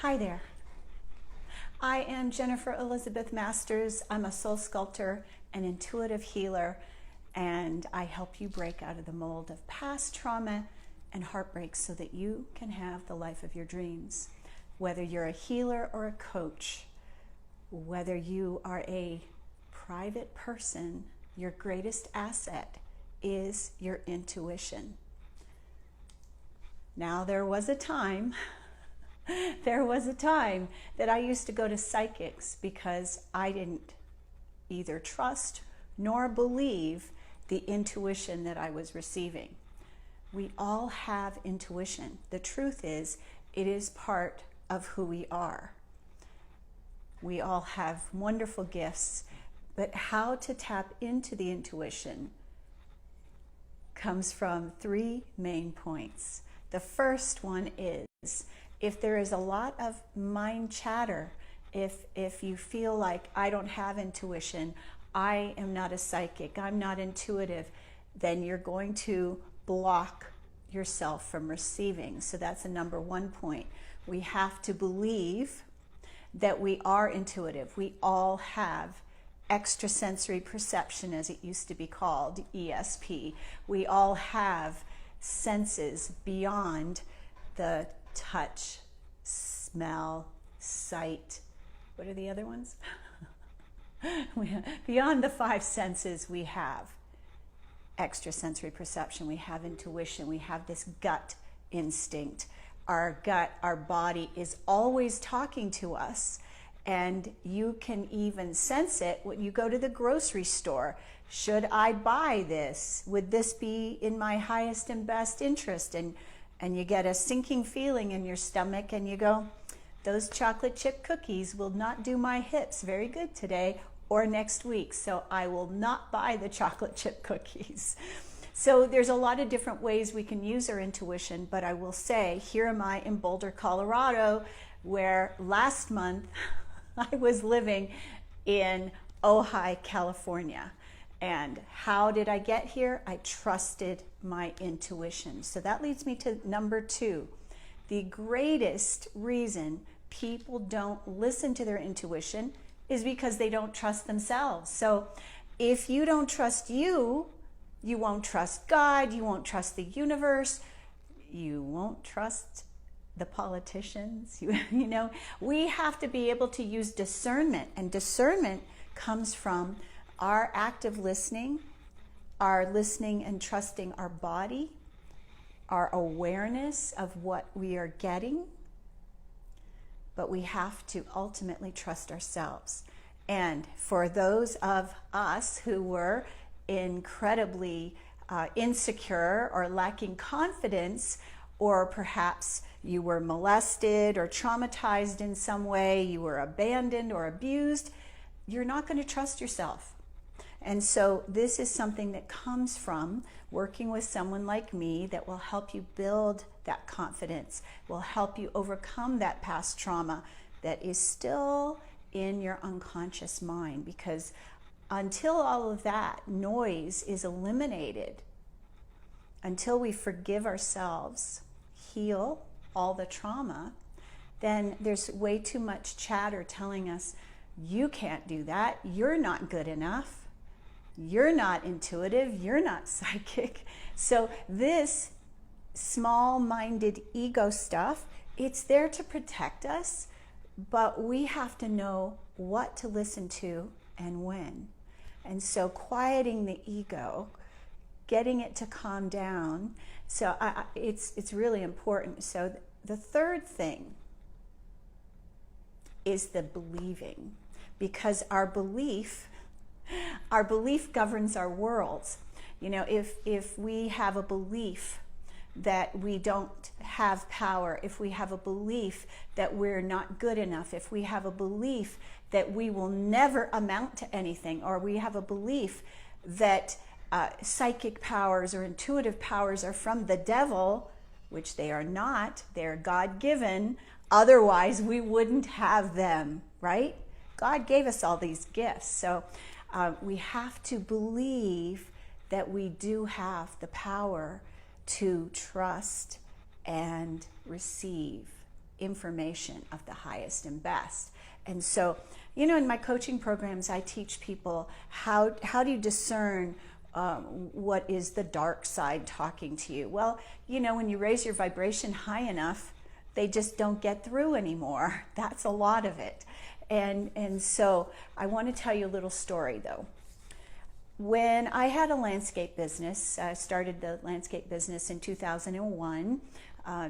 Hi there. I am Jennifer Elizabeth Masters. I'm a soul sculptor, an intuitive healer, and I help you break out of the mold of past trauma and heartbreak so that you can have the life of your dreams. Whether you're a healer or a coach, whether you are a private person, your greatest asset is your intuition. Now, there was a time that I used to go to psychics because I didn't either trust nor believe the intuition that I was receiving. We all have intuition. The truth is, it is part of who we are. We all have wonderful gifts, but how to tap into the intuition comes from three main points. The first one is, if there is a lot of mind chatter, if you feel like I don't have intuition, I am not a psychic, I'm not intuitive, then you're going to block yourself from receiving. So that's a number one point. We have to believe that we are intuitive. We all have extrasensory perception, as it used to be called, ESP. We all have senses beyond the touch, smell, sight. What are the other ones? Beyond the five senses, we have extrasensory perception, we have intuition, we have this gut instinct. Our gut, our body is always talking to us, and you can even sense it when you go to the grocery store. Should I buy this? Would this be in my highest and best interest? And you get a sinking feeling in your stomach and you go, those chocolate chip cookies will not do my hips very good today or next week, so I will not buy the chocolate chip cookies. So there's a lot of different ways we can use our intuition, but I will say, here am I in Boulder, Colorado, where last month I was living in Ojai, California. And how did I get here? I trusted my intuition. So that leads me to number two. The greatest reason people don't listen to their intuition is because they don't trust themselves. So if you don't trust you, you won't trust God, you won't trust the universe, you won't trust the politicians. You know, we have to be able to use discernment, and discernment comes from our active listening, our listening and trusting our body, our awareness of what we are getting, but we have to ultimately trust ourselves. And for those of us who were incredibly insecure or lacking confidence, or perhaps you were molested or traumatized in some way, you were abandoned or abused, you're not going to trust yourself. And so this is something that comes from working with someone like me that will help you build that confidence, will help you overcome that past trauma that is still in your unconscious mind. Because until all of that noise is eliminated, until we forgive ourselves, heal all the trauma, then there's way too much chatter telling us, you can't do that, you're not good enough, you're not intuitive, you're not psychic. So this small-minded ego stuff, it's there to protect us, but we have to know what to listen to and when. And so quieting the ego, getting it to calm down, so it's really important. So the third thing is the believing, because our belief governs our worlds. You know, if we have a belief that we don't have power, if we have a belief that we're not good enough, if we have a belief that we will never amount to anything, or we have a belief that psychic powers or intuitive powers are from the devil, which they are not, they're God-given, otherwise we wouldn't have them, right? God gave us all these gifts. So we have to believe that we do have the power to trust and receive. information of the highest and best. And so, you know, in my coaching programs, I teach people how do you discern what is the dark side talking to you. Well, you know, when you raise your vibration high enough, they just don't get through anymore. That's a lot of it. And so I want to tell you a little story though. When I had a landscape business, I started the landscape business in 2001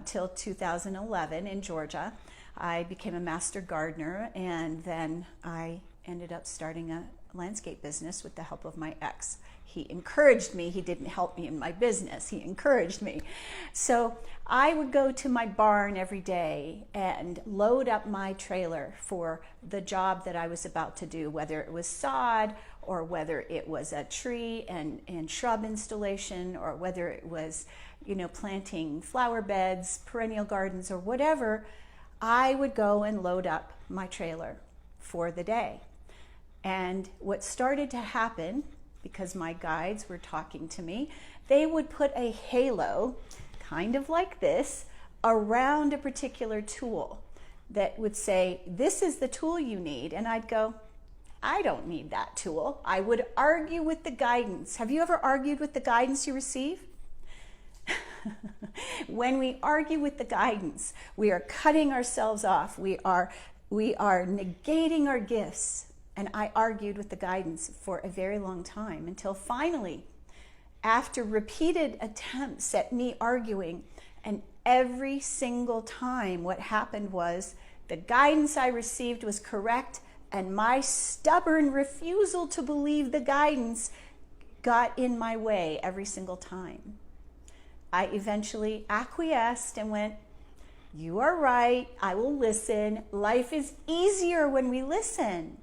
till 2011 in Georgia. I became a master gardener, and then I ended up starting a landscape business with the help of my ex. He encouraged me. He didn't help me in my business. He encouraged me. So I would go to my barn every day and load up my trailer for the job that I was about to do, whether it was sod or whether it was a tree and shrub installation, or whether it was, you know, planting flower beds, perennial gardens, or whatever. I would go and load up my trailer for the day. And what started to happen, because my guides were talking to me, they would put a halo, kind of like this, around a particular tool that would say, this is the tool you need. And I'd go, I don't need that tool. I would argue with the guidance. Have you ever argued with the guidance you receive? When we argue with the guidance, we are cutting ourselves off. We are negating our gifts. And I argued with the guidance for a very long time, until finally, after repeated attempts at me arguing, and every single time what happened was the guidance I received was correct, and my stubborn refusal to believe the guidance got in my way every single time. I eventually acquiesced and went, you are right, I will listen. Life is easier when we listen.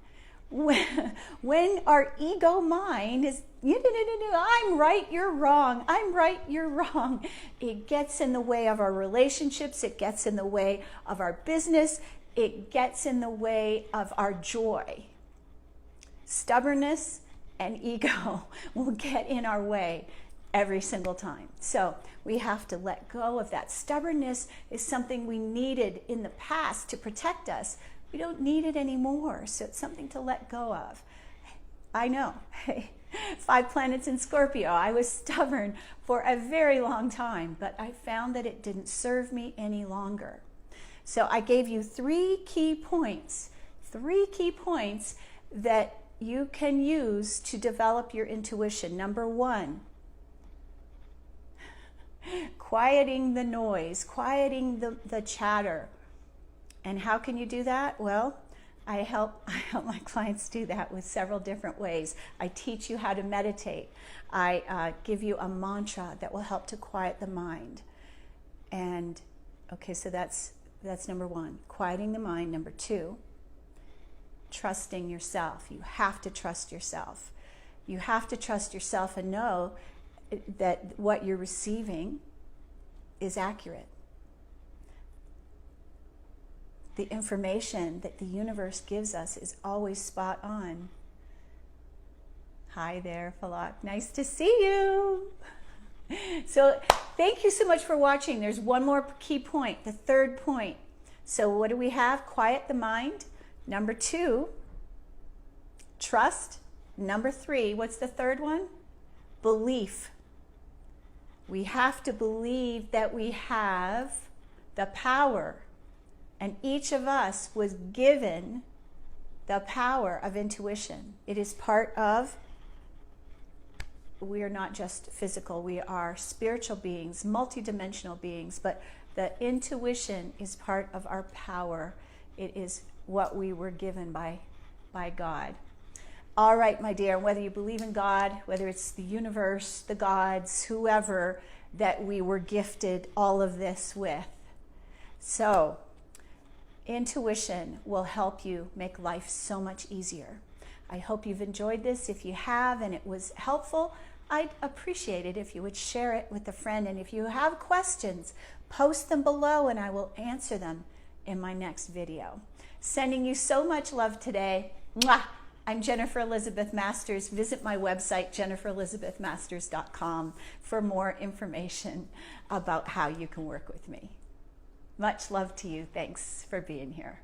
When our ego mind is, I'm right, you're wrong, I'm right, you're wrong, it gets in the way of our relationships, it gets in the way of our business, it gets in the way of our joy. Stubbornness and ego will get in our way every single time. So we have to let go of that. Stubbornness is something we needed in the past to protect us. We don't need it anymore, so it's something to let go of. I know. 5 planets in Scorpio. I was stubborn for a very long time, but I found that it didn't serve me any longer. So I gave you 3 key points that you can use to develop your intuition. Number 1, quieting the noise, quieting the chatter. And how can you do that? Well, I help my clients do that with several different ways. I teach you how to meditate. I give you a mantra that will help to quiet the mind. And okay, so that's number 1, quieting the mind. Number 2, trusting yourself. You have to trust yourself. You have to trust yourself and know that what you're receiving is accurate. The information that the universe gives us is always spot on. Hi there, Falak. Nice to see you. So thank you so much for watching. There's one more key point, the 3rd point. So what do we have? Quiet the mind. Number 2, trust. Number 3, what's the 3rd one? Belief. We have to believe that we have the power. And each of us was given the power of intuition. It is part of, we are not just physical, we are spiritual beings, multidimensional beings, but the intuition is part of our power. It is what we were given by God. All right, my dear, whether you believe in God, whether it's the universe, the gods, whoever that we were gifted all of this with. So, intuition will help you make life so much easier. I hope you've enjoyed this. If you have and it was helpful, I'd appreciate it if you would share it with a friend. And if you have questions, post them below and I will answer them in my next video. Sending you so much love today. Mwah! I'm Jennifer Elizabeth Masters. Visit my website, jenniferelizabethmasters.com, for more information about how you can work with me. Much love to you. Thanks for being here.